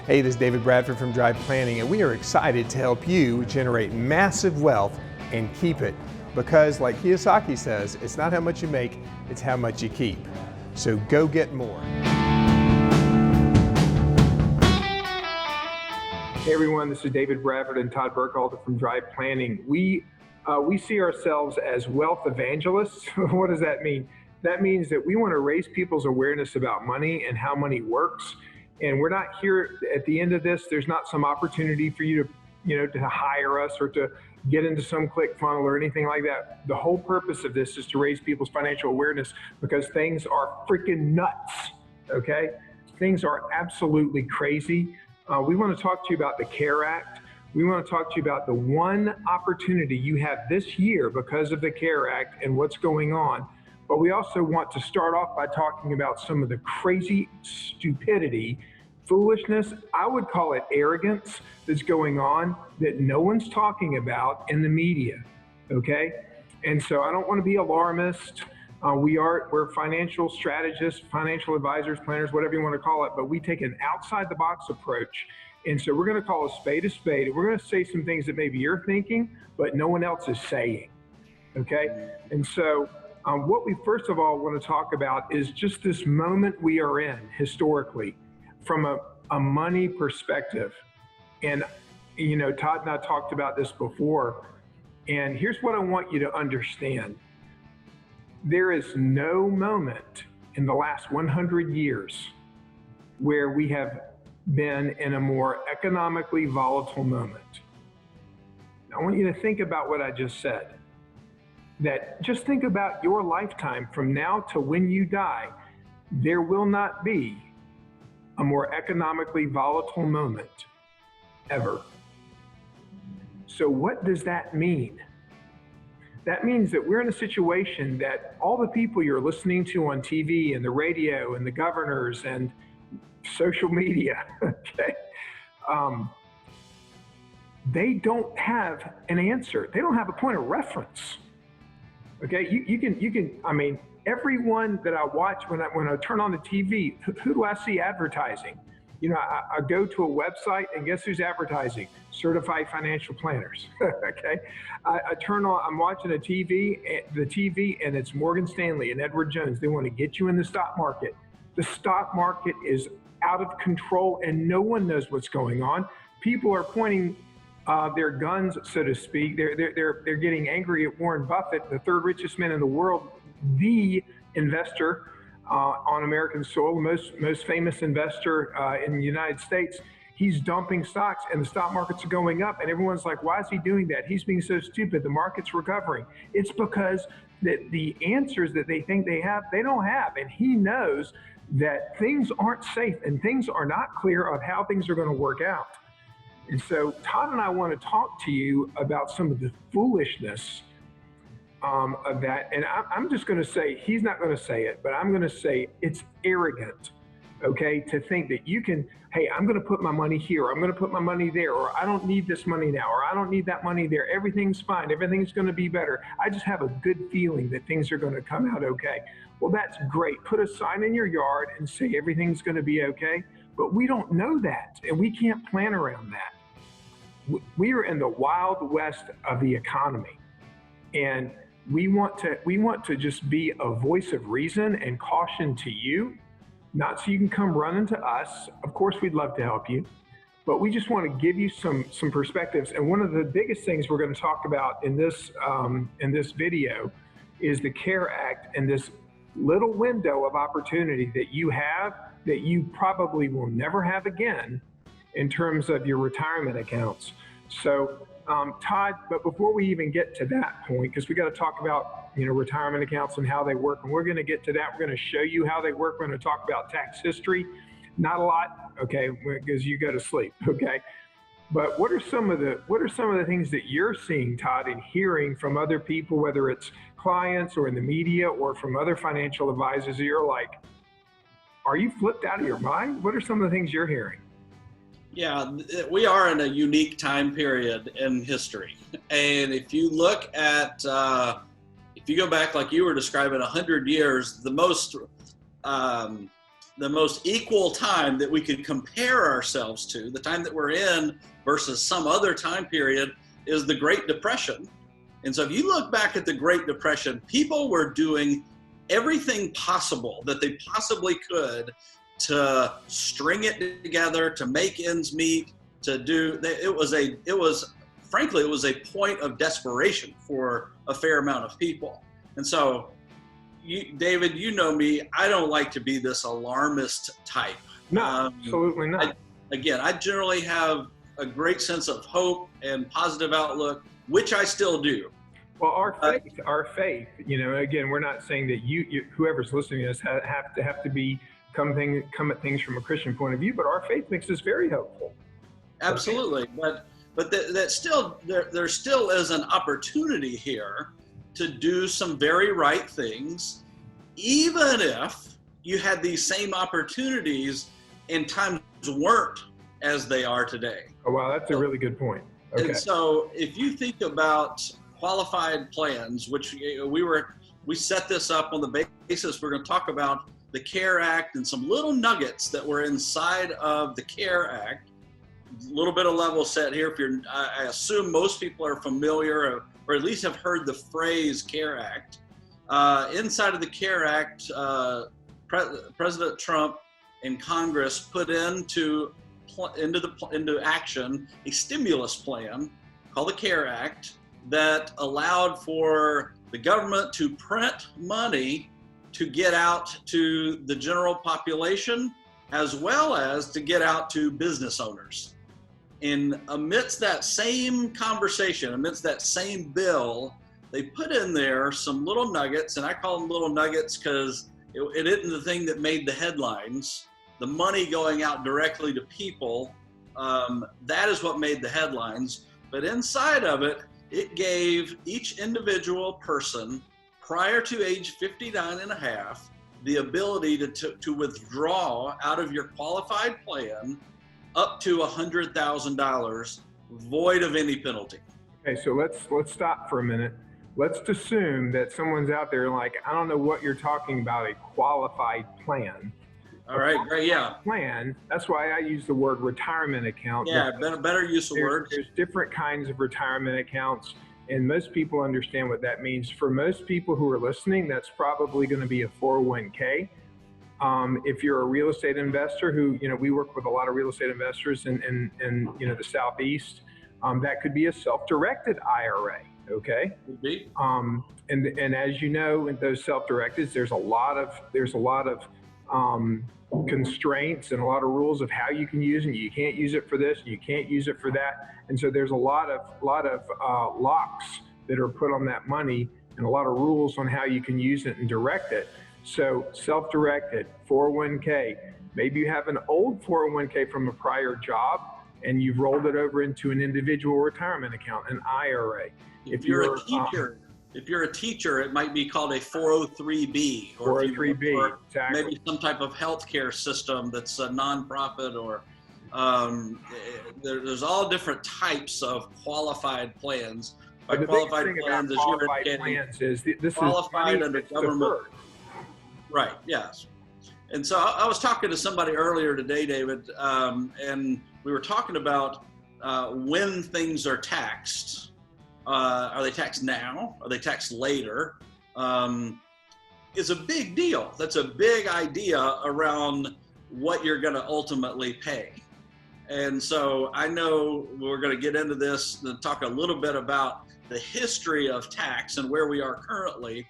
Hey, this is David Bradford from Drive Planning, and we are excited to help you generate massive wealth and keep it. Because like Kiyosaki says, it's not how much you make, it's how much you keep. So go get more. Hey everyone, this is David Bradford and Todd Burkhalter from Drive Planning. We see ourselves as wealth evangelists. What does that mean? That means that we want to raise people's awareness about money and how money works. And we're not here at the end of this. There's not some opportunity for you to hire us or to get into some click funnel or anything like that. The whole purpose of this is to raise people's financial awareness because things are freaking nuts, okay? Things are absolutely crazy. We want to talk to you about the CARE Act. We want to talk to you about the one opportunity you have this year because of the CARE Act and what's going on. But we also want to start off by talking about some of the crazy stupidity, foolishness, I would call it arrogance, that's going on that no one's talking about in the media, okay? And so I don't want to be alarmist. We're financial strategists, financial advisors, planners, whatever you want to call it, but we take an outside the box approach. And so we're going to call a spade, and we're going to say some things that maybe you're thinking, but no one else is saying, okay? And so what we first of all want to talk about is just this moment we are in historically from a money perspective. And, Todd and I talked about this before, and here's what I want you to understand. There is no moment in the last 100 years where we have been in a more economically volatile moment. I want you to think about what I just said. That just think about your lifetime from now to when you die. There will not be a more economically volatile moment ever. So what does that mean? That means that we're in a situation that all the people you're listening to on TV and the radio and the governors and social media, okay, they don't have an answer. They don't have a point of reference. Okay, you can. Everyone that I watch when I turn on the TV, who do I see advertising? I go to a website and guess who's advertising? Certified financial planners. Okay, I'm watching the TV, and it's Morgan Stanley and Edward Jones. They want to get you in the stock market. The stock market is out of control, and no one knows what's going on. People are pointing their guns, so to speak. They're getting angry at Warren Buffett, the third richest man in the world, the investor on American soil, the most famous investor in the United States. He's dumping stocks, and the stock markets are going up, and everyone's like, why is he doing that? He's being so stupid. The market's recovering. It's because the answers that they think they have, they don't have, and he knows that things aren't safe and things are not clear of how things are going to work out. And so Todd and I want to talk to you about some of the foolishness of that. And I'm just going to say, he's not going to say it, but I'm going to say it's arrogant, okay, to think that you can, hey, I'm going to put my money here, or I'm going to put my money there, or I don't need this money now, or I don't need that money there. Everything's fine. Everything's going to be better. I just have a good feeling that things are going to come out okay. Well, that's great. Put a sign in your yard and say everything's going to be okay. But we don't know that, and we can't plan around that. We are in the wild west of the economy, and we want to just be a voice of reason and caution to you, not so you can come running to us. Of course, we'd love to help you, but we just want to give you some perspectives. And one of the biggest things we're going to talk about in this video is the CARE Act and this little window of opportunity that you have that you probably will never have again in terms of your retirement accounts. So, Todd, but before we even get to that point, because we got to talk about, retirement accounts and how they work, and we're going to get to that. We're going to show you how they work. We're going to talk about tax history. Not a lot, okay, because you go to sleep, okay? But what are some of the things that you're seeing, Todd, and hearing from other people, whether it's clients or in the media or from other financial advisors that you're like, are you flipped out of your mind? What are some of the things you're hearing? Yeah, we are in a unique time period in history. And if you look at, if you go back like you were describing 100 years, the most the most equal time that we could compare ourselves to, the time that we're in versus some other time period, is the Great Depression. And so if you look back at the Great Depression, people were doing everything possible that they possibly could to string it together, to make ends meet, it was frankly a point of desperation for a fair amount of people. And so, David, you know me, I don't like to be this alarmist type. No, absolutely not. I generally have a great sense of hope and positive outlook, which I still do. Well, our faith, again, we're not saying that whoever's listening to us have to come at things from a Christian point of view, but our faith makes us very hopeful. Absolutely. Okay. But there still is an opportunity here to do some very right things, even if you had these same opportunities and times weren't as they are today. Oh, wow, that's a really good point. Okay. And so if you think about qualified plans, which we set this up on the basis we're going to talk about the CARE Act and some little nuggets that were inside of the CARE Act. A little bit of level set here. I assume most people are familiar or at least have heard the phrase CARE Act. Inside of the CARE Act, President Trump and Congress put into action a stimulus plan called the CARE Act that allowed for the government to print money to get out to the general population as well as to get out to business owners. And amidst that same conversation, amidst that same bill, they put in there some little nuggets, and I call them little nuggets because it isn't the thing that made the headlines. The money going out directly to people, that is what made the headlines. But inside of it, it gave each individual person prior to age 59 and a half the ability to withdraw out of your qualified plan up to $100,000, void of any penalty. Okay, so let's stop for a minute. Let's assume that someone's out there like, I don't know what you're talking about, a qualified plan. All right, great, yeah. Plan, that's why I use the word retirement account. Yeah, better use of words. There's different kinds of retirement accounts, and most people understand what that means. For most people who are listening, that's probably going to be a 401k. If you're a real estate investor who, we work with a lot of real estate investors in the Southeast, that could be a self-directed IRA, okay? Could be. And as you know, in those self-directed, there's a lot of constraints and a lot of rules of how you can use it. You can't use it for this, you can't use it for that. And so there's a lot of locks that are put on that money and a lot of rules on how you can use it and direct it. So self-directed, 401k, maybe you have an old 401k from a prior job and you've rolled it over into an individual retirement account, an IRA. If you're a teacher, it might be called a 403B. Or 403B, exactly. Maybe some type of healthcare system that's a nonprofit, or there's all different types of qualified plans. By qualified plans, as you're indicating, this qualified under government. Deferred. Right, yes. And so I was talking to somebody earlier today, David, and we were talking about when things are taxed. Are they taxed now? Are they taxed later? Is a big deal. That's a big idea around what you're going to ultimately pay. And so I know we're going to get into this and talk a little bit about the history of tax and where we are currently.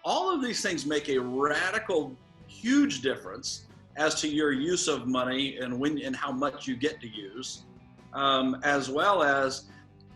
All of these things make a radical, huge difference as to your use of money and when and how much you get to use, as well as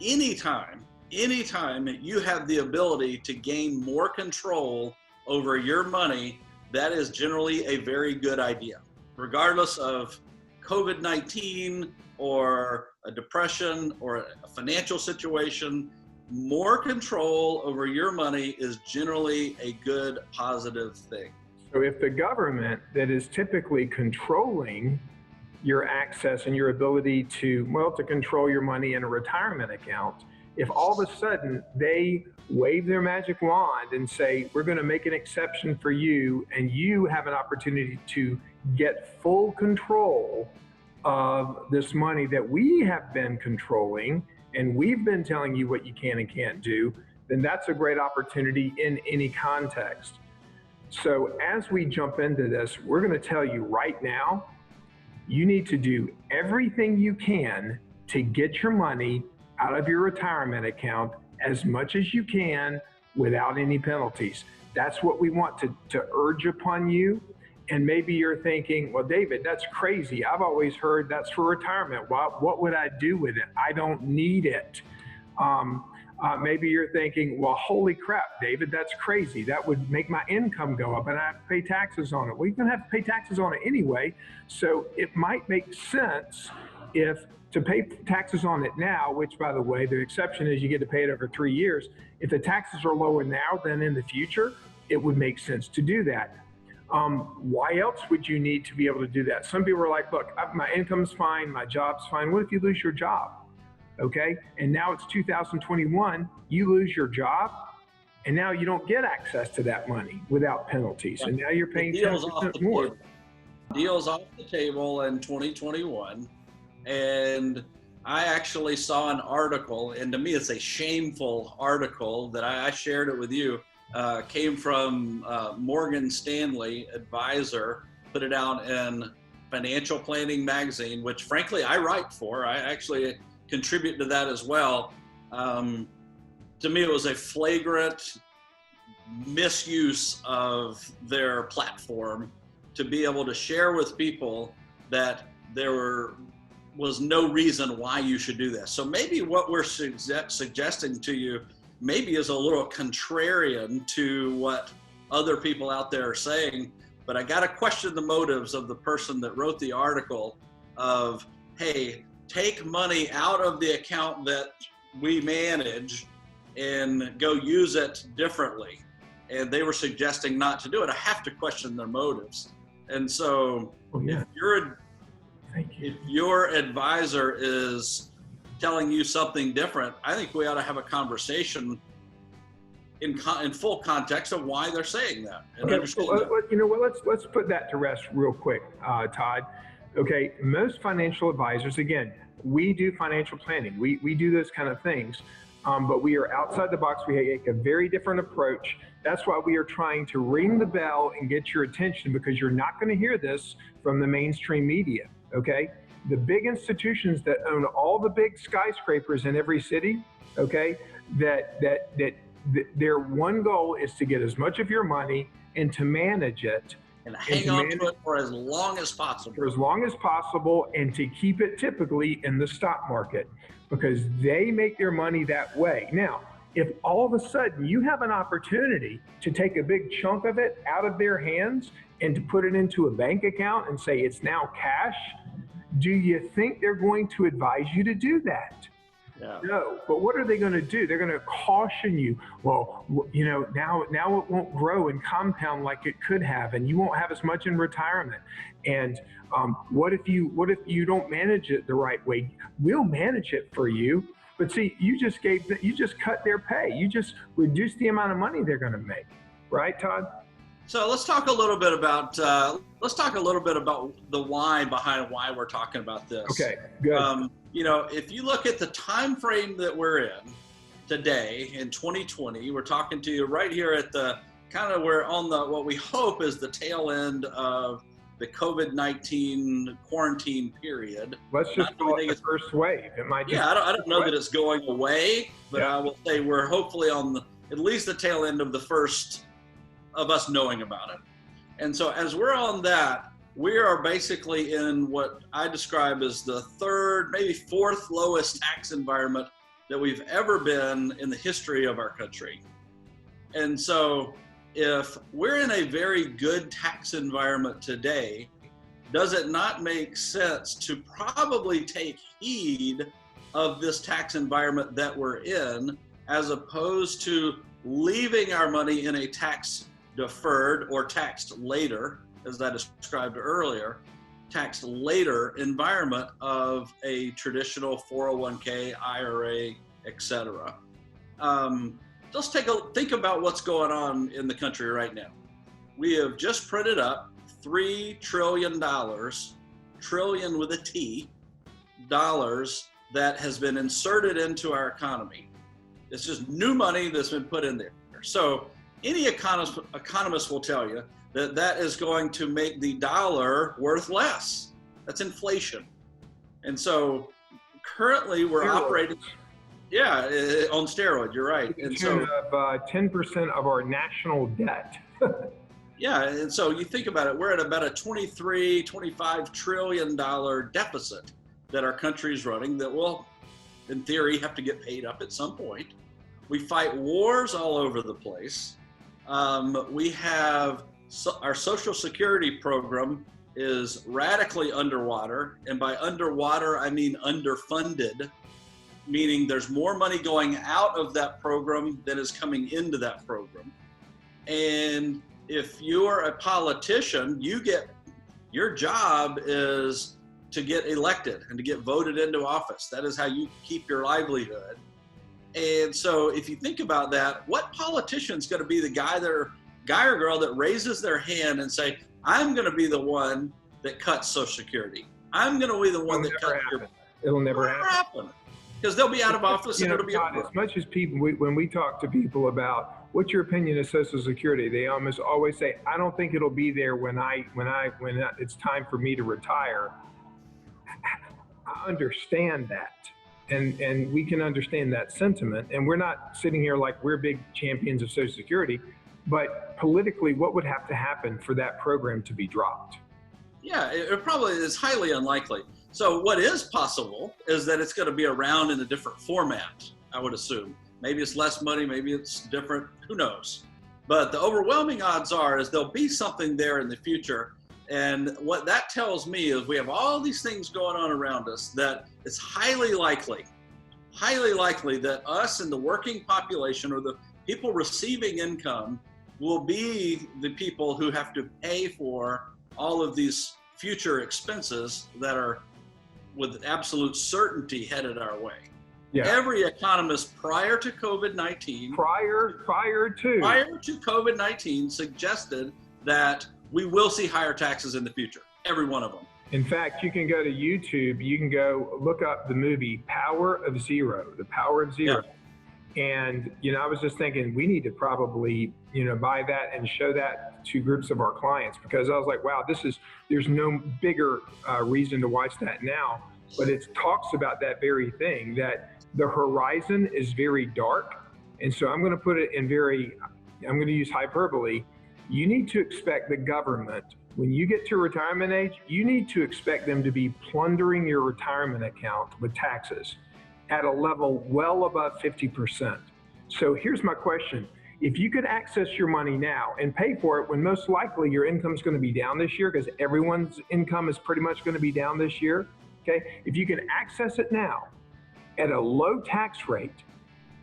anytime you have the ability to gain more control over your money, that is generally a very good idea. Regardless of COVID-19 or a depression or a financial situation, more control over your money is generally a good, positive thing. So if the government that is typically controlling your access and your ability to control your money in a retirement account If all of a sudden they wave their magic wand and say, we're going to make an exception for you, and you have an opportunity to get full control of this money that we have been controlling, and we've been telling you what you can and can't do, then that's a great opportunity in any context. So as we jump into this, we're going to tell you right now, you need to do everything you can to get your money out of your retirement account as much as you can without any penalties. That's what we want to urge upon you. And maybe you're thinking, well, David, that's crazy. I've always heard that's for retirement. What would I do with it? I don't need it. Maybe you're thinking, well, holy crap, David, that's crazy. That would make my income go up and I have to pay taxes on it. Well, you're going to have to pay taxes on it anyway. So it might make sense to pay taxes on it now, which, by the way, the exception is you get to pay it over 3 years. If the taxes are lower now than in the future, it would make sense to do that. Why else would you need to be able to do that? Some people are like, look, my income's fine, my job's fine. What if you lose your job? Okay, and now it's 2021, you lose your job, and now you don't get access to that money without penalties, and now you're paying 10% more. Deals off the table in 2021, and I actually saw an article, and to me it's a shameful article that I shared it with you, came from Morgan Stanley Advisor, put it out in Financial Planning Magazine, which frankly I write for. I actually contribute to that as well. To me, it was a flagrant misuse of their platform to be able to share with people that there was no reason why you should do this. So maybe what we're suggesting to you maybe is a little contrarian to what other people out there are saying, but I got to question the motives of the person that wrote the article of, hey, take money out of the account that we manage and go use it differently. And they were suggesting not to do it. I have to question their motives. And so if your advisor is telling you something different, I think we ought to have a conversation in full context of why they're saying that. And understand that. You know what, let's put that to rest real quick, Todd. Okay, most financial advisors, again, we do financial planning. We do those kind of things, but we are outside the box. We take a very different approach. That's why we are trying to ring the bell and get your attention, because you're not going to hear this from the mainstream media, okay? The big institutions that own all the big skyscrapers in every city, okay, that their one goal is to get as much of your money and to manage it. And hang on to it for as long as possible. For as long as possible, and to keep it typically in the stock market, because they make their money that way. Now, if all of a sudden you have an opportunity to take a big chunk of it out of their hands and to put it into a bank account and say it's now cash, do you think they're going to advise you to do that? Yeah. No, but what are they going to do? They're going to caution you. Well, you know, now it won't grow and compound like it could have, and you won't have as much in retirement. And what if you don't manage it the right way? We'll manage it for you. But see, you just cut their pay. You just reduced the amount of money they're going to make, right, Todd? So let's talk a little bit about the why behind why we're talking about this. Okay, good. You know, if you look at the time frame that we're in today in 2020, we're talking to you right here at the kind of we're on the what we hope is the tail end of the COVID-19 quarantine period. Let's just call it the first wave. It might just I don't know that it's going away, but I will say we're hopefully on at least the tail end of the first of us knowing about it. And so as we're on that, we are basically in what I describe as the third, maybe fourth lowest tax environment that we've ever been in the history of our country. And so if we're in a very good tax environment today, does it not make sense to probably take heed of this tax environment that we're in, as opposed to leaving our money in a tax deferred or taxed later, as I described earlier, taxed later environment of a traditional 401k, IRA, etc. Let's think about what's going on in the country right now. We have just printed up $3 trillion, trillion with a T, dollars that has been inserted into our economy. It's just new money that's been put in there. So any economist will tell you that that is going to make the dollar worth less. That's inflation. And so currently we're operating, on steroid, you're right. And so of 10% of our national debt. Yeah, and so you think about it, we're at about a $25 trillion deficit that our country is running that will, in theory, have to get paid up at some point. We fight wars all over the place. We have our Social Security program is radically underwater, and by underwater, I mean underfunded, meaning there's more money going out of that program than is coming into that program. And if you're a politician, your job is to get elected and to get voted into office. That is how you keep your livelihood. And so if you think about that, what politician's going to be the guy or girl that raises their hand and say, I'm going to be the one that cuts Social Security. I'm going to be the one that cuts your... It'll never happen. Because they'll be out of office and it'll be Todd, as much as people, when we talk to people about what's your opinion of Social Security, they almost always say, I don't think it'll be there when it's time for me to retire. I understand that. And we can understand that sentiment. And we're not sitting here like we're big champions of Social Security, but politically, what would have to happen for that program to be dropped? Yeah, it probably is highly unlikely. So what is possible is that it's going to be around in a different format, I would assume. Maybe it's less money, maybe it's different, who knows? But the overwhelming odds are is there'll be something there in the future. And what that tells me is we have all these things going on around us that it's highly likely that us and the working population or the people receiving income will be the people who have to pay for all of these future expenses that are with absolute certainty headed our way. Yeah. Every economist prior to COVID-19 prior to COVID-19 suggested that we will see higher taxes in the future. Every one of them. In fact, you can go to YouTube, you can go look up the movie Power of Zero, The Power of Zero. Yeah. And, I was just thinking we need to probably, buy that and show that to groups of our clients, because I was like, wow, there's no bigger reason to watch that now, but it talks about that very thing, that the horizon is very dark. And so I'm going to put it in I'm going to use hyperbole. You need to expect the government, when you get to retirement age, you need to expect them to be plundering your retirement account with taxes at a level well above 50%. So here's my question. If you could access your money now and pay for it when most likely your income is going to be down this year, because everyone's income is pretty much going to be down this year, okay? If you can access it now at a low tax rate,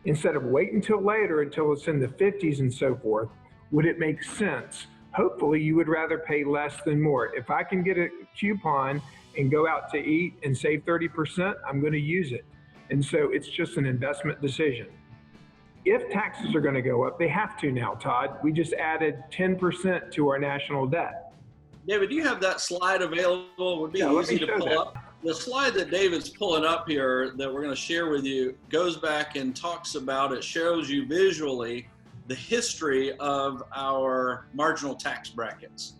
instead of waiting until later until it's in the 50s and so forth, would it make sense? Hopefully you would rather pay less than more. If I can get a coupon and go out to eat and save 30%, I'm going to use it. And so it's just an investment decision. If taxes are going to go up, they have to now, Todd. We just added 10% to our national debt. David, do you have that slide available? It would be easy to pull up. The slide that David's pulling up here that we're going to share with you goes back and talks about, it shows you visually the history of our marginal tax brackets.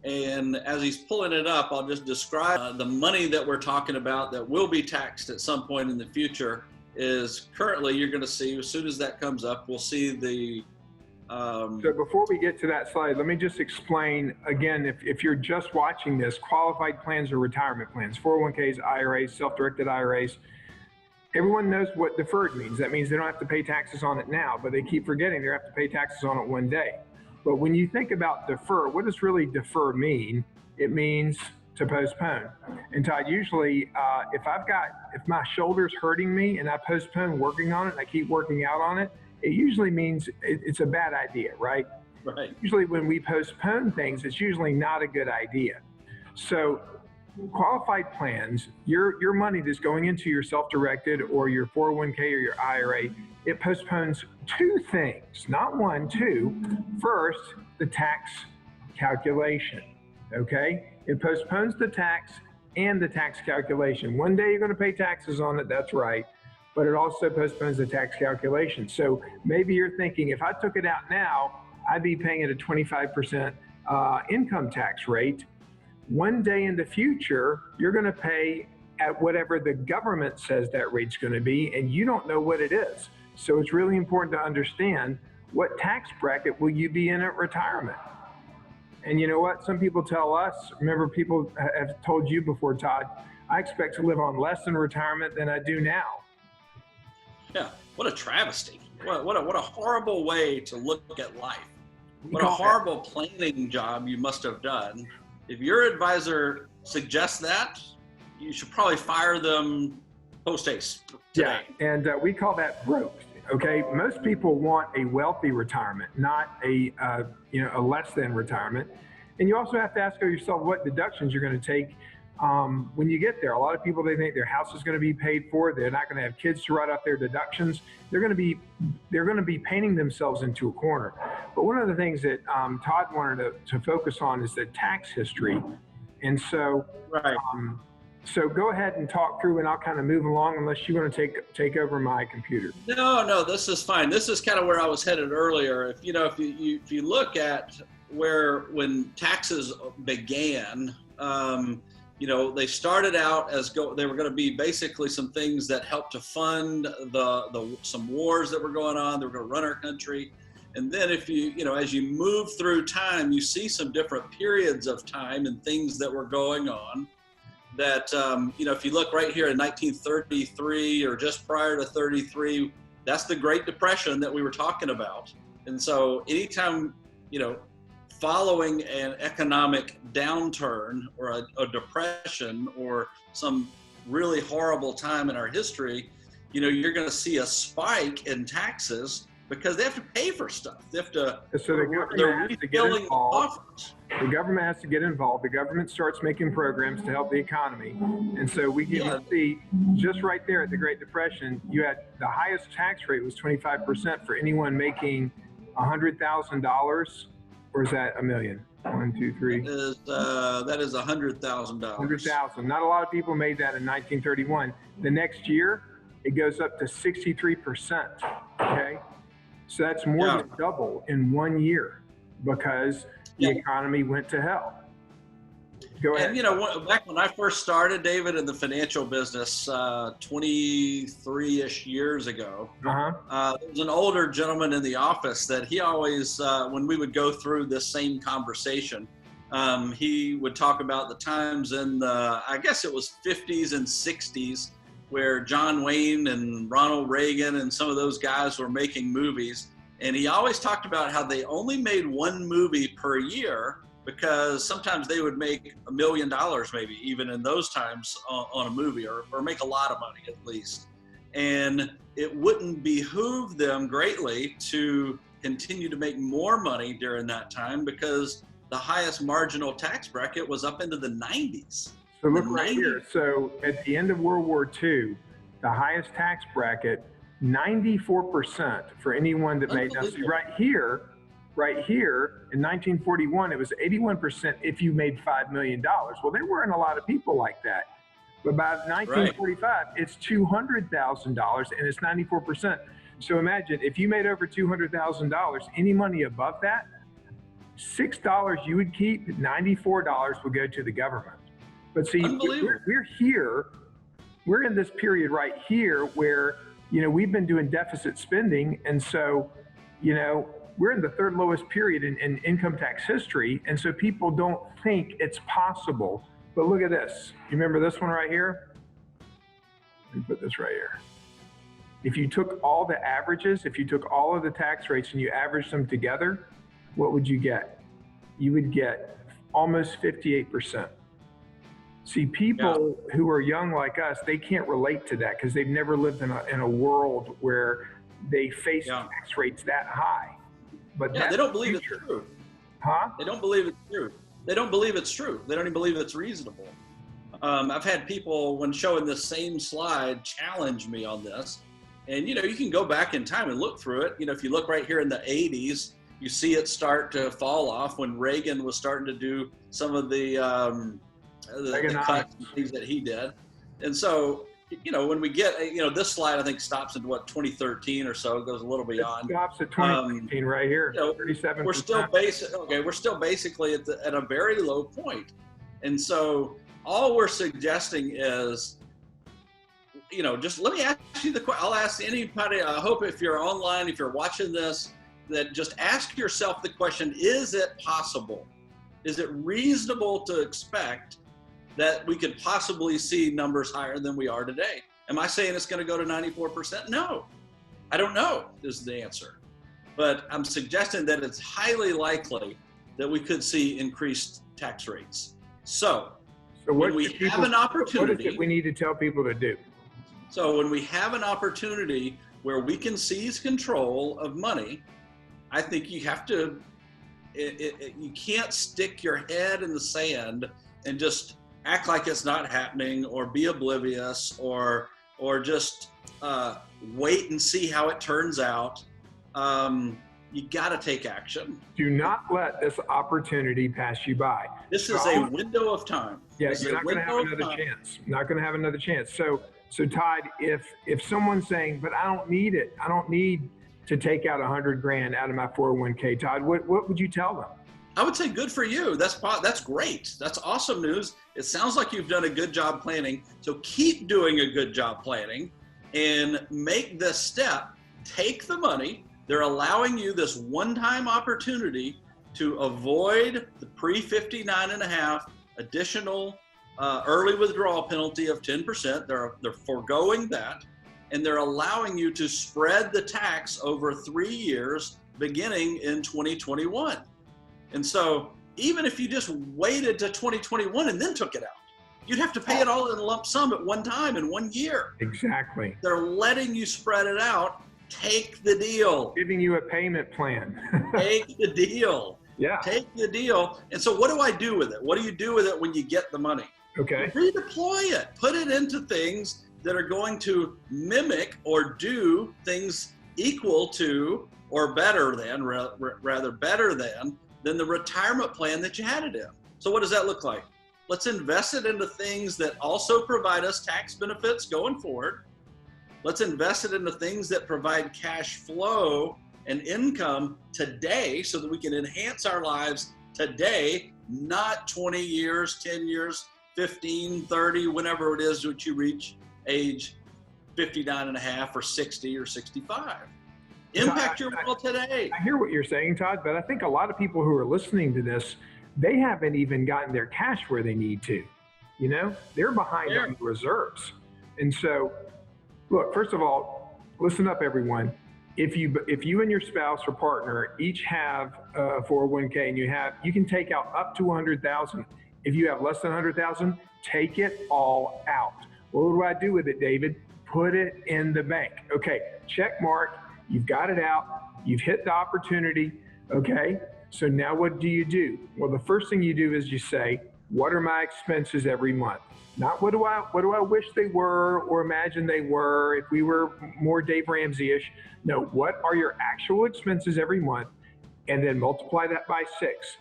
And as he's pulling it up, I'll just describe the money that we're talking about that will be taxed at some point in the future is currently, you're going to see, as soon as that comes up, we'll see the... So before we get to that slide, let me just explain again, if you're just watching this, qualified plans or retirement plans, 401ks, IRAs, self-directed IRAs, everyone knows what deferred means. That means they don't have to pay taxes on it now, but they keep forgetting they have to pay taxes on it one day. But when you think about defer, what does really defer mean? It means to postpone. And Todd, usually if my shoulder's hurting me and I postpone working on it and I keep working out on it, it usually means it's a bad idea, right? Right. Usually when we postpone things, it's usually not a good idea. So qualified plans, your money that's going into your self-directed or your 401k or your IRA, it postpones two things, not one, two. First, the tax calculation, okay? It postpones the tax and the tax calculation. One day you're going to pay taxes on it, that's right, but it also postpones the tax calculation. So maybe you're thinking, if I took it out now, I'd be paying at a 25% income tax rate. One day in the future, you're going to pay at whatever the government says that rate's going to be, and you don't know what it is. So it's really important to understand what tax bracket will you be in at retirement. And you know what? Some people tell us, remember people have told you before, Todd, I expect to live on less in retirement than I do now. Yeah, what a travesty. What a horrible way to look at life. What a horrible planning job you must have done. If your advisor suggests that, you should probably fire them post-haste today. Yeah, and we call that broke. Okay, most people want a wealthy retirement, not a less than retirement. And you also have to ask yourself what deductions you're going to take when you get there. A lot of people, they think their house is going to be paid for. They're not going to have kids to write off their deductions. They're going to be painting themselves into a corner. But one of the things that Todd wanted to focus on is the tax history. And so, right. So go ahead and talk through, and I'll kind of move along unless you want to take over my computer. No, this is fine. This is kind of where I was headed earlier. If you look at when taxes began, they started out as they were going to be basically some things that helped to fund some wars that were going on. They were going to run our country. And then as you move through time, you see some different periods of time and things that were going on that, if you look right here in 1933 or just prior to 33, that's the Great Depression that we were talking about. And so anytime, following an economic downturn or a depression or some really horrible time in our history, you're going to see a spike in taxes because they have to pay for stuff. They have to. So the government has to get involved. The government has to get involved. The government starts making programs to help the economy, and so we can see just right there at the Great Depression, you had the highest tax rate was 25% for anyone making $100,000, or is that a million? 1, 2, 3. That is $100,000. 100,000. Not a lot of people made that in 1931. The next year, it goes up to 63%. Okay. So that's more than double in 1 year because the economy went to hell. Go ahead. And back when I first started, David, in the financial business 23-ish years ago, there was an older gentleman in the office that he always, when we would go through this same conversation, he would talk about the times in I guess it was 50s and 60s, where John Wayne and Ronald Reagan and some of those guys were making movies. And he always talked about how they only made one movie per year because sometimes they would make $1 million maybe even in those times on a movie or make a lot of money at least. And it wouldn't behoove them greatly to continue to make more money during that time because the highest marginal tax bracket was up into the 90s. So look right here. So at the end of World War II, the highest tax bracket, 94% for anyone that made. Now, see right here, in 1941, it was 81% if you made $5 million. Well, there weren't a lot of people like that. But by 1945, it's $200,000 and it's 94%. So imagine if you made over $200,000, any money above that, $6 you would keep, $94 would go to the government. But see, we're in this period right here where, we've been doing deficit spending. And so, we're in the third lowest period in income tax history. And so people don't think it's possible. But look at this. You remember this one right here? Let me put this right here. If you took all the averages, if you took all of the tax rates and you averaged them together, what would you get? You would get almost 58%. See, people who are young like us, they can't relate to that because they've never lived in a world where they face tax rates that high. But they don't believe it's true. Huh? They don't believe it's true. They don't believe it's true. They don't even believe it's reasonable. I've had people, when showing this same slide, challenge me on this. And, you can go back in time and look through it. If you look right here in the 80s, you see it start to fall off when Reagan was starting to do some of the cuts and things that he did. And so, when we get, this slide, I think stops at 2013 or so. It goes a little beyond. It stops at 2013 right here, 37%. We're still basically at a very low point. And so all we're suggesting is, just let me ask you the question. I'll ask anybody, I hope if you're online, if you're watching this, that just ask yourself the question, is it possible? Is it reasonable to expect that we could possibly see numbers higher than we are today? Am I saying it's going to go to 94%? No, I don't know is the answer. But I'm suggesting that it's highly likely that we could see increased tax rates. So when we have an opportunity, what is it we need to tell people to do? So when we have an opportunity where we can seize control of money, I think you have to, you can't stick your head in the sand and just act like it's not happening, or be oblivious, or just wait and see how it turns out. You got to take action. Do not let this opportunity pass you by. This is a window of time. Yeah, you're not going to have another chance. Not going to have another chance. So Todd, if someone's saying, but I don't need it, I don't need to take out $100,000 out of my 401k, Todd, what would you tell them? I would say good for you. That's great. That's awesome news. It sounds like you've done a good job planning. So keep doing a good job planning and make this step. Take the money. They're allowing you this one-time opportunity to avoid the pre-59.5 additional early withdrawal penalty of 10%. They're foregoing that, and they're allowing you to spread the tax over 3 years beginning in 2021. And so even if you just waited to 2021 and then took it out, you'd have to pay it all in a lump sum at one time in 1 year. Exactly. They're letting you spread it out. Take the deal. Giving you a payment plan. Take the deal. Yeah. Take the deal. And so what do I do with it? What do you do with it when you get the money? Okay. Redeploy it. Put it into things that are going to mimic or do things equal to or better than, rather better than the retirement plan that you had it in. So what does that look like? Let's invest it into things that also provide us tax benefits going forward. Let's invest it into things that provide cash flow and income today so that we can enhance our lives today, not 20 years, 10 years, 15, 30, whenever it is that you reach age 59.5 or 60 or 65. Impact your world today. I hear what you're saying, Todd, but I think a lot of people who are listening to this, they haven't even gotten their cash where they need to. They're behind on the reserves. And so, look, first of all, listen up, everyone. If you and your spouse or partner each have a 401k and you can take out up to $100,000. If you have less than $100,000, take it all out. What do I do with it, David? Put it in the bank. Okay, check mark. You've got it out. You've hit the opportunity. Okay, so now what do you do? Well, the first thing you do is you say, what are my expenses every month? Not what do I wish they were or imagine they were if we were more Dave Ramsey-ish. No, what are your actual expenses every month? And then multiply that by 6.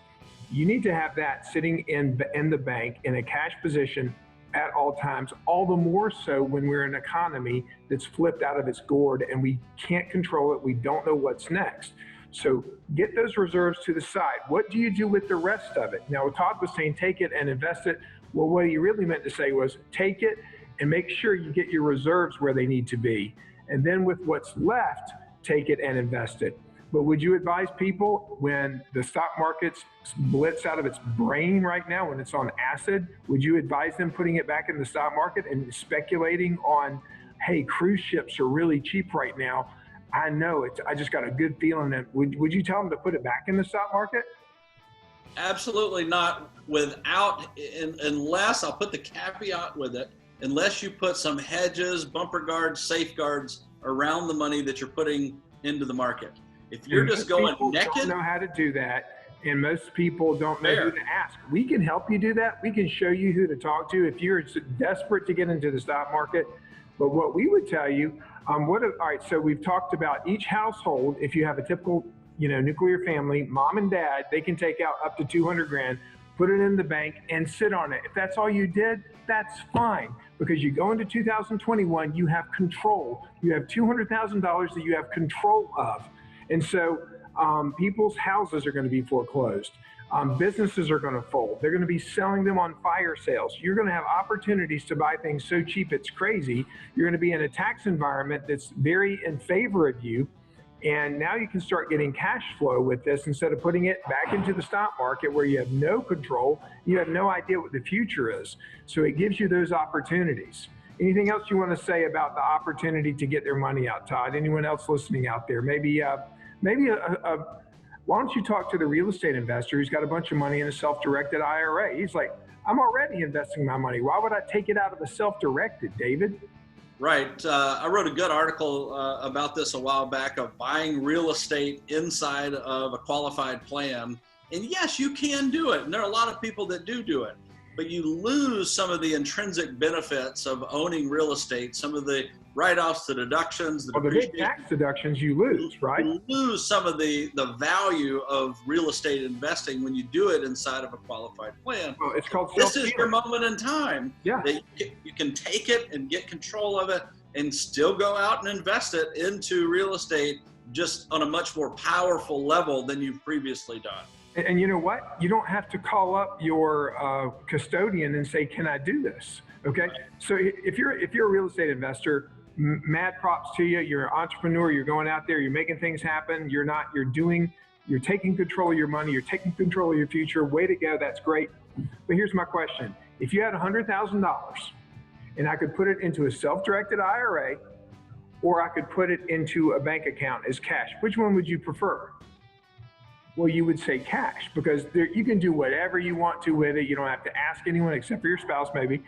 You need to have that sitting in the bank in a cash position at all times, all the more so when we're in an economy that's flipped out of its gourd and we can't control it. We don't know what's next. So get those reserves to the side. What do you do with the rest of it? Now, Todd was saying take it and invest it. Well, what he really meant to say was take it and make sure you get your reserves where they need to be. And then with what's left, take it and invest it. But would you advise people when the stock market's blitz out of its brain right now, when it's on acid, would you advise them putting it back in the stock market and speculating on, hey, cruise ships are really cheap right now? I know it. I just got a good feeling that. Would you tell them to put it back in the stock market? Absolutely not. Unless I'll put the caveat with it, unless you put some hedges, bumper guards, safeguards around the money that you're putting into the market. If you're just going naked, don't know how to do that, And most people don't know who to ask. We can help you do that. We can show you who to talk to if you're desperate to get into the stock market. But what we would tell you, all right, so we've talked about each household. If you have a typical, nuclear family, mom and dad, they can take out up to 200 grand, put it in the bank and sit on it. If that's all you did, that's fine, because you go into 2021, you have control. You have $200,000 that you have control of. And so people's houses are going to be foreclosed. Businesses are going to fold. They're going to be selling them on fire sales. You're going to have opportunities to buy things so cheap it's crazy. You're going to be in a tax environment that's very in favor of you. And now you can start getting cash flow with this instead of putting it back into the stock market where you have no control. You have no idea what the future is. So it gives you those opportunities. Anything else you want to say about the opportunity to get their money out, Todd? Anyone else listening out there? Why don't you talk to the real estate investor who's got a bunch of money in a self-directed IRA? He's like, I'm already investing my money. Why would I take it out of a self-directed, David? Right. I wrote a good article about this a while back of buying real estate inside of a qualified plan. And yes, you can do it. And there are a lot of people that do it. But you lose some of the intrinsic benefits of owning real estate, some of the write-offs, the deductions, the big tax deductions you lose, right? You lose some of the value of real estate investing when you do it inside of a qualified plan. Well, it's called this is your moment in time. Yeah. That you can take it and get control of it and still go out and invest it into real estate just on a much more powerful level than you've previously done. And you know what? You don't have to call up your custodian and say, "Can I do this?" Okay. So if you're a real estate investor, mad props to you. You're an entrepreneur. You're going out there. You're making things happen. You're taking control of your money. You're taking control of your future. Way to go. That's great. But here's my question: if you had $100,000 and I could put it into a self-directed IRA, or I could put it into a bank account as cash, which one would you prefer? Well, you would say cash, because you can do whatever you want to with it. You don't have to ask anyone except for your spouse, maybe.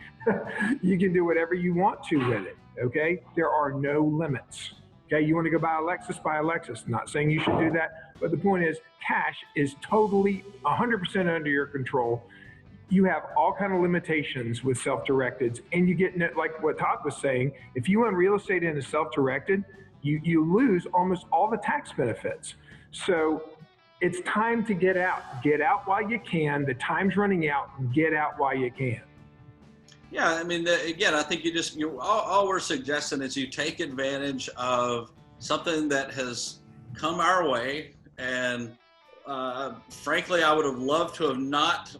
You can do whatever you want to with it, okay? There are no limits, okay? You want to go buy a Lexus, buy a Lexus. Not saying you should do that, but the point is cash is totally 100% under your control. You have all kind of limitations with self-directeds, and you get, like what Todd was saying, if you own real estate in a self-directed, you lose almost all the tax benefits. So it's time to get out. Get out while you can. The time's running out. Get out while you can. Yeah, I mean, again, I think all we're suggesting is you take advantage of something that has come our way. And frankly, I would have loved to have not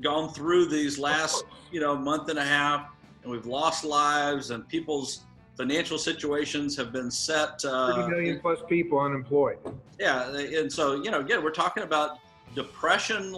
gone through these last, month and a half, and we've lost lives, and people's financial situations have been set. 30 million plus people unemployed. Yeah, and so, again, we're talking about depression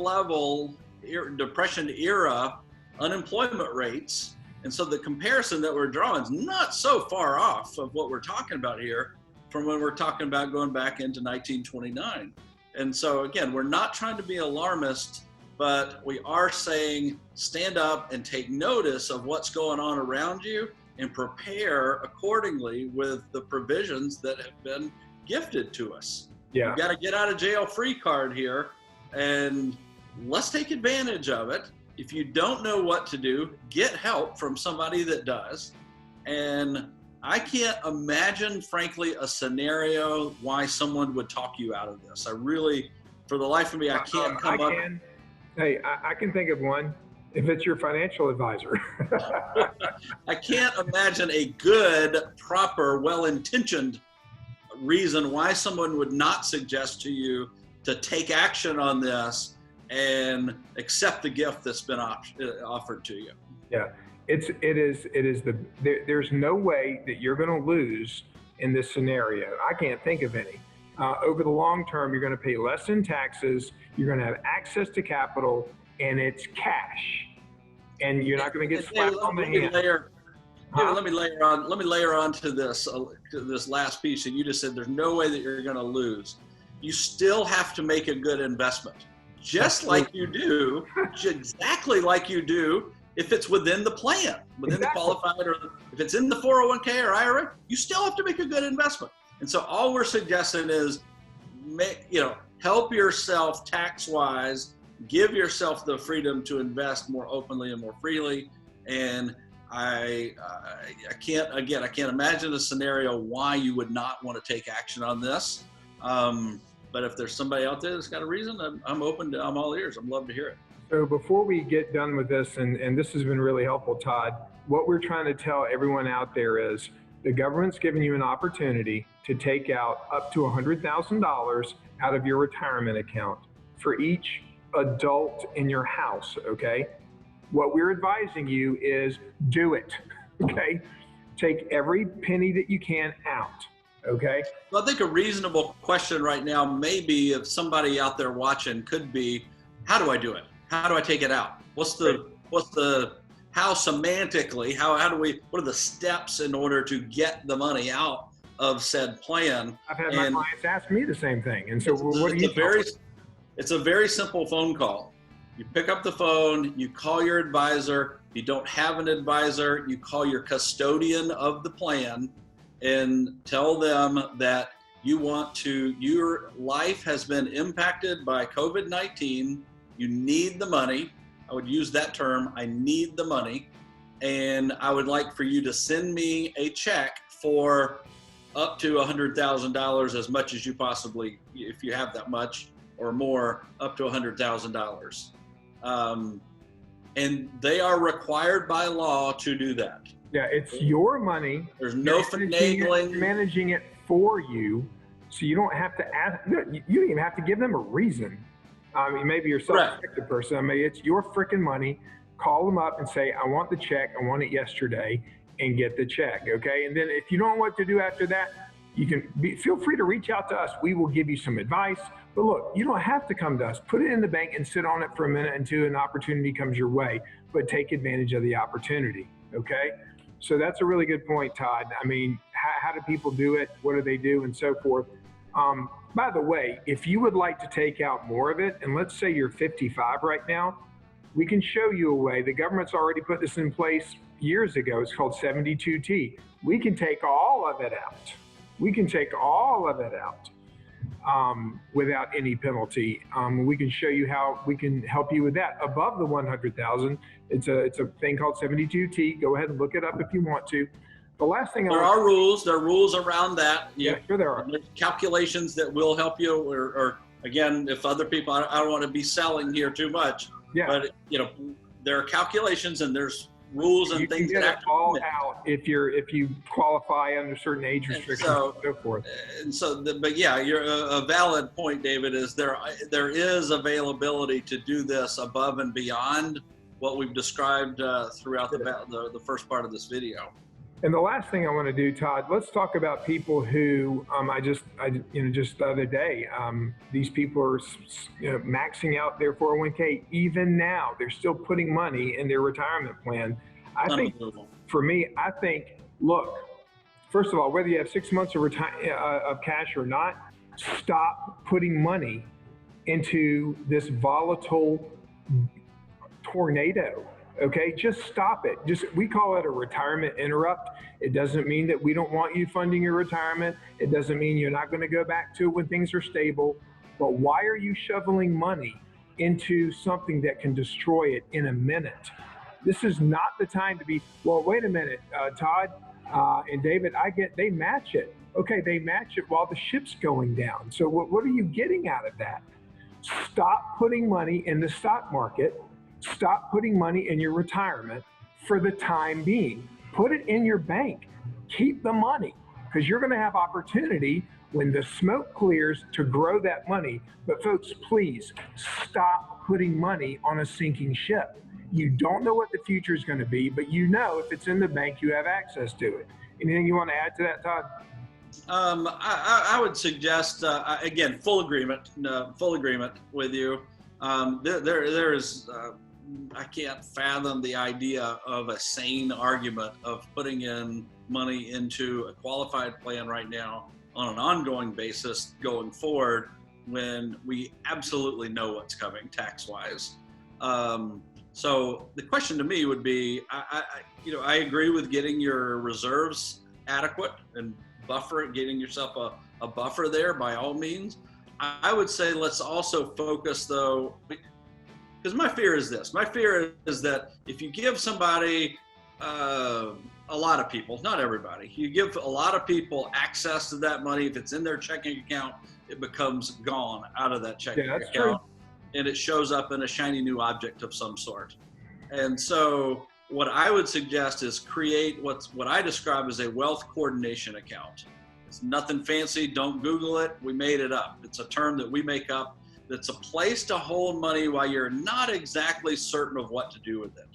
era unemployment rates. And so the comparison that we're drawing is not so far off of what we're talking about here from when we're talking about going back into 1929. And so, again, we're not trying to be alarmist, but we are saying stand up and take notice of what's going on around you and prepare accordingly with the provisions that have been gifted to us. Yeah. We've got to get out of jail free card here, and let's take advantage of it. If you don't know what to do, get help from somebody that does. And I can't imagine, frankly, a scenario why someone would talk you out of this. I really, for the life of me, I can't come up. Hey, I can think of one. If it's your financial advisor. I can't imagine a good, proper, well-intentioned reason why someone would not suggest to you to take action on this and accept the gift that's been offered to you. Yeah, there's no way that you're going to lose in this scenario. I can't think of any. Over the long term, you're going to pay less in taxes. You're going to have access to capital, and it's cash, and you're not going to get slapped on the hand. Let me layer on to this last piece. And you just said there's no way that you're going to lose. You still have to make a good investment, just like you do, exactly like you do if it's within the plan, within the qualified, or if it's in the 401k or IRA. You still have to make a good investment. And so all we're suggesting is, help yourself tax-wise, give yourself the freedom to invest more openly and more freely. And I can't imagine a scenario why you would not want to take action on this. But if there's somebody out there that's got a reason, I'm all ears. I'd love to hear it. So before we get done with this, and this has been really helpful, Todd, what we're trying to tell everyone out there is the government's giving you an opportunity to take out up to $100,000 out of your retirement account for each adult in your house, okay? What we're advising you is do it, okay? Take every penny that you can out, okay? Well, I think a reasonable question right now, maybe if somebody out there watching, could be, how do I do it? How do I take it out? How semantically, what are the steps in order to get the money out of said plan? I've had my clients ask me the same thing. And so what do you do? It's a very simple phone call. You pick up the phone, you call your advisor. If you don't have an advisor, you call your custodian of the plan and tell them that your life has been impacted by COVID-19. You need the money. I would use that term. I need the money. And I would like for you to send me a check for up to $100,000, as much as you possibly, if you have that much or more, up to $100,000. And they are required by law to do that. Yeah, it's your money. There's no finagling. Managing it for you, so you don't have to ask. You don't even have to give them a reason. I mean, maybe you're a self-respected person. I mean, it's your freaking money. Call them up and say, I want the check. I want it yesterday, and get the check, okay? And then if you don't know what to do after that, you can feel free to reach out to us. We will give you some advice. But look, you don't have to come to us. Put it in the bank and sit on it for a minute until an opportunity comes your way. But take advantage of the opportunity, okay? So that's a really good point, Todd. I mean, how do people do it? What do they do, and so forth? By the way, if you would like to take out more of it, and let's say you're 55 right now, we can show you a way. The government's already put this in place years ago. It's called 72T. We can take all of it out. We can take all of it out without any penalty. We can show you how we can help you with that. Above the 100,000, it's a thing called 72T. Go ahead and look it up if you want to. The last thing there are rules around that. Yeah, sure there are. There's calculations that will help you, or again, if other people, I don't want to be selling here too much. Yeah. But there are calculations and there's rules and things that have to all out if you qualify under certain age restrictions and so forth. And so, but yeah, you're a valid point, David. Is there is availability to do this above and beyond what we've described throughout the first part of this video. And the last thing I want to do, Todd, let's talk about people who just the other day, these people are maxing out their 401k. Even now, they're still putting money in their retirement plan. I think, for me, look, first of all, whether you have 6 months of cash or not, stop putting money into this volatile tornado. Okay, just stop it. We call it a retirement interrupt. It doesn't mean that we don't want you funding your retirement. It doesn't mean you're not going to go back to it when things are stable. But why are you shoveling money into something that can destroy it in a minute? This is not the time to be, well, wait a minute, Todd and David, they match it. Okay, they match it while the ship's going down. So what are you getting out of that? Stop putting money in the stock market. Stop putting money in your retirement for the time being. Put it in your bank. Keep the money, because you're going to have opportunity when the smoke clears to grow that money. But folks, please stop putting money on a sinking ship. You don't know what the future is going to be, but you know if it's in the bank, you have access to it. Anything you want to add to that, Todd? I would suggest, again, full agreement with you. There is, I can't fathom the idea of a sane argument of putting in money into a qualified plan right now on an ongoing basis going forward when we absolutely know what's coming tax-wise. So the question to me would be, I agree with getting your reserves adequate and getting yourself a buffer there by all means. I would say let's also focus though, because my fear is this. My fear is that if you give somebody, a lot of people, not everybody, you give a lot of people access to that money, if it's in their checking account, it becomes gone out of that checking account. True. And it shows up in a shiny new object of some sort. And so what I would suggest is create what I describe as a wealth coordination account. It's nothing fancy. Don't Google it. We made it up. It's a term that we make up. That's a place to hold money while you're not exactly certain of what to do with it.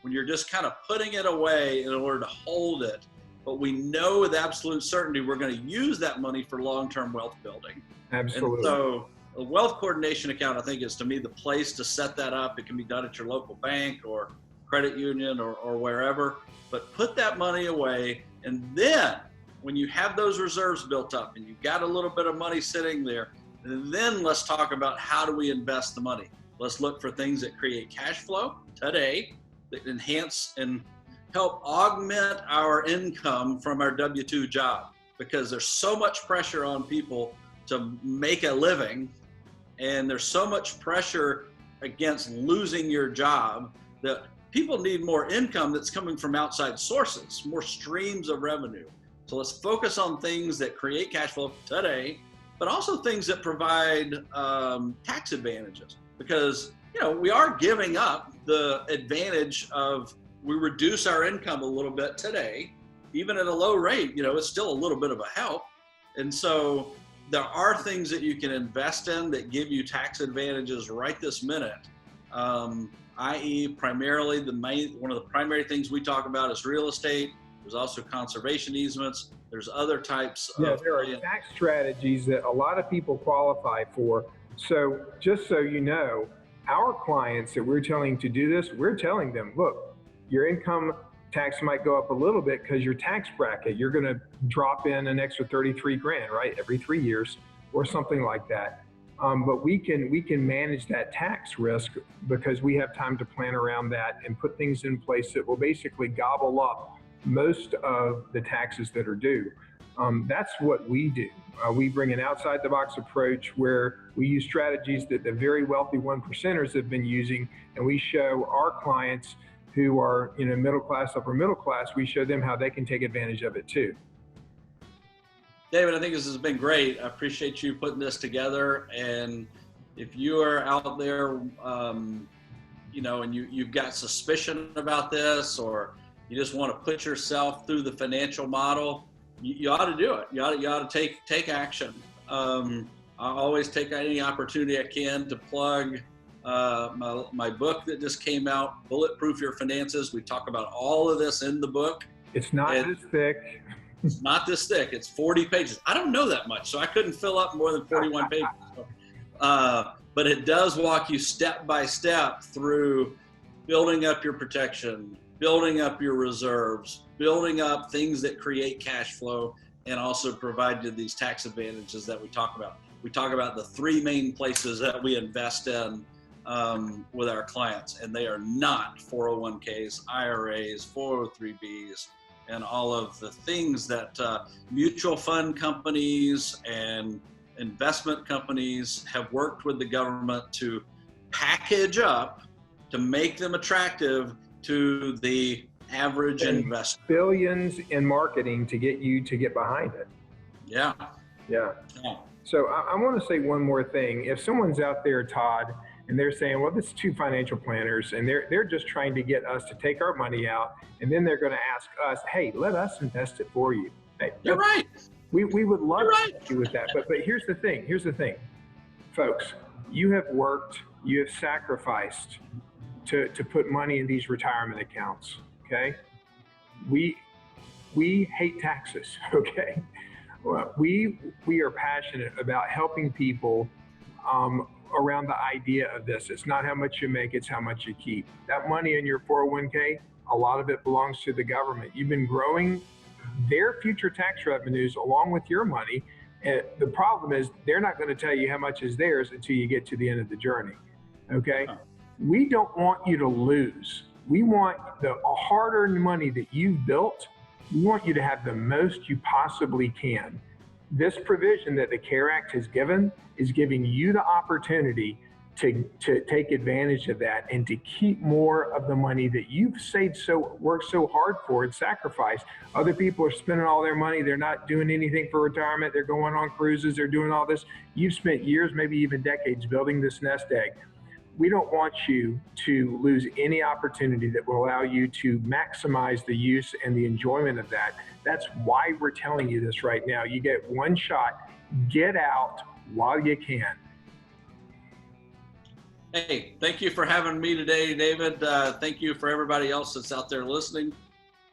When you're just kind of putting it away in order to hold it, but we know with absolute certainty we're going to use that money for long-term wealth building. Absolutely. And so a wealth coordination account, I think, is to me the place to set that up. It can be done at your local bank or credit union or wherever, but put that money away. And then when you have those reserves built up and you've got a little bit of money sitting there, then let's talk about how do we invest the money. Let's look for things that create cash flow today, that enhance and help augment our income from our W-2 job, because there's so much pressure on people to make a living, and there's so much pressure against losing your job that people need more income that's coming from outside sources, more streams of revenue. So let's focus on things that create cash flow today, but also things that provide tax advantages, because we are giving up the advantage of, we reduce our income a little bit today, even at a low rate, it's still a little bit of a help. And so there are things that you can invest in that give you tax advantages right this minute, i.e. primarily one of the primary things we talk about is real estate. There's also conservation easements. There's other types of... there are tax strategies that a lot of people qualify for. So just so you know, our clients that we're telling to do this, we're telling them, look, your income tax might go up a little bit because your tax bracket, you're going to drop in an extra 33 grand, right? Every 3 years or something like that. But we can manage that tax risk because we have time to plan around that and put things in place that will basically gobble up most of the taxes that are due. That's what we do. We bring an outside the box approach where we use strategies that the very wealthy 1%ers have been using, and we show our clients who are middle class, upper middle class, we show them how they can take advantage of it too. David, I think this has been great. I appreciate you putting this together. And if you are out there, and you've got suspicion about this, or you just want to put yourself through the financial model, you ought to do it. You ought to take action. I always take any opportunity I can to plug my book that just came out, Bulletproof Your Finances. We talk about all of this in the book. It's not this thick. It's not this thick. It's 40 pages. I don't know that much, so I couldn't fill up more than 41 pages. But it does walk you step by step through building up your protection, building up your reserves, building up things that create cash flow, and also provide you these tax advantages that we talk about. We talk about the three main places that we invest in with our clients, and they are not 401ks, IRAs, 403bs, and all of the things that mutual fund companies and investment companies have worked with the government to package up to make them attractive to the average investor. Billions in marketing to get you to get behind it. Yeah. So I want to say one more thing. If someone's out there, Todd, and they're saying, well, this is two financial planners, and they're just trying to get us to take our money out, and then they're going to ask us, hey, let us invest it for you. Hey, you're right. We would love to help you with that. But here's the thing. Folks, you have worked, you have sacrificed to put money in these retirement accounts, okay? We hate taxes, okay? Well, we are passionate about helping people around the idea of this. It's not how much you make, it's how much you keep. That money in your 401k, a lot of it belongs to the government. You've been growing their future tax revenues along with your money. And the problem is they're not going to tell you how much is theirs until you get to the end of the journey, okay? We don't want you to lose. We want the hard-earned money that you've built. We want you to have the most you possibly can. This provision that the CARE Act has given is giving you the opportunity to take advantage of that and to keep more of the money that you've worked so hard for and sacrificed. Other people are spending all their money. They're not doing anything for retirement. They're going on cruises. They're doing all this. You've spent years, maybe even decades, building this nest egg. We don't want you to lose any opportunity that will allow you to maximize the use and the enjoyment of that. That's why we're telling you this right now. You get one shot. Get out while you can. Hey, thank you for having me today, David. Thank you for everybody else that's out there listening.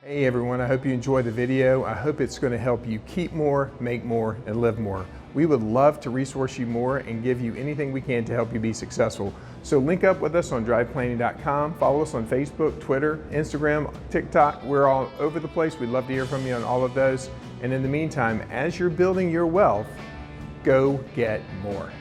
Hey everyone, I hope you enjoyed the video. I hope it's going to help you keep more, make more, and live more. We would love to resource you more and give you anything we can to help you be successful. So link up with us on driveplanning.com. Follow us on Facebook, Twitter, Instagram, TikTok. We're all over the place. We'd love to hear from you on all of those. And in the meantime, as you're building your wealth, go get more.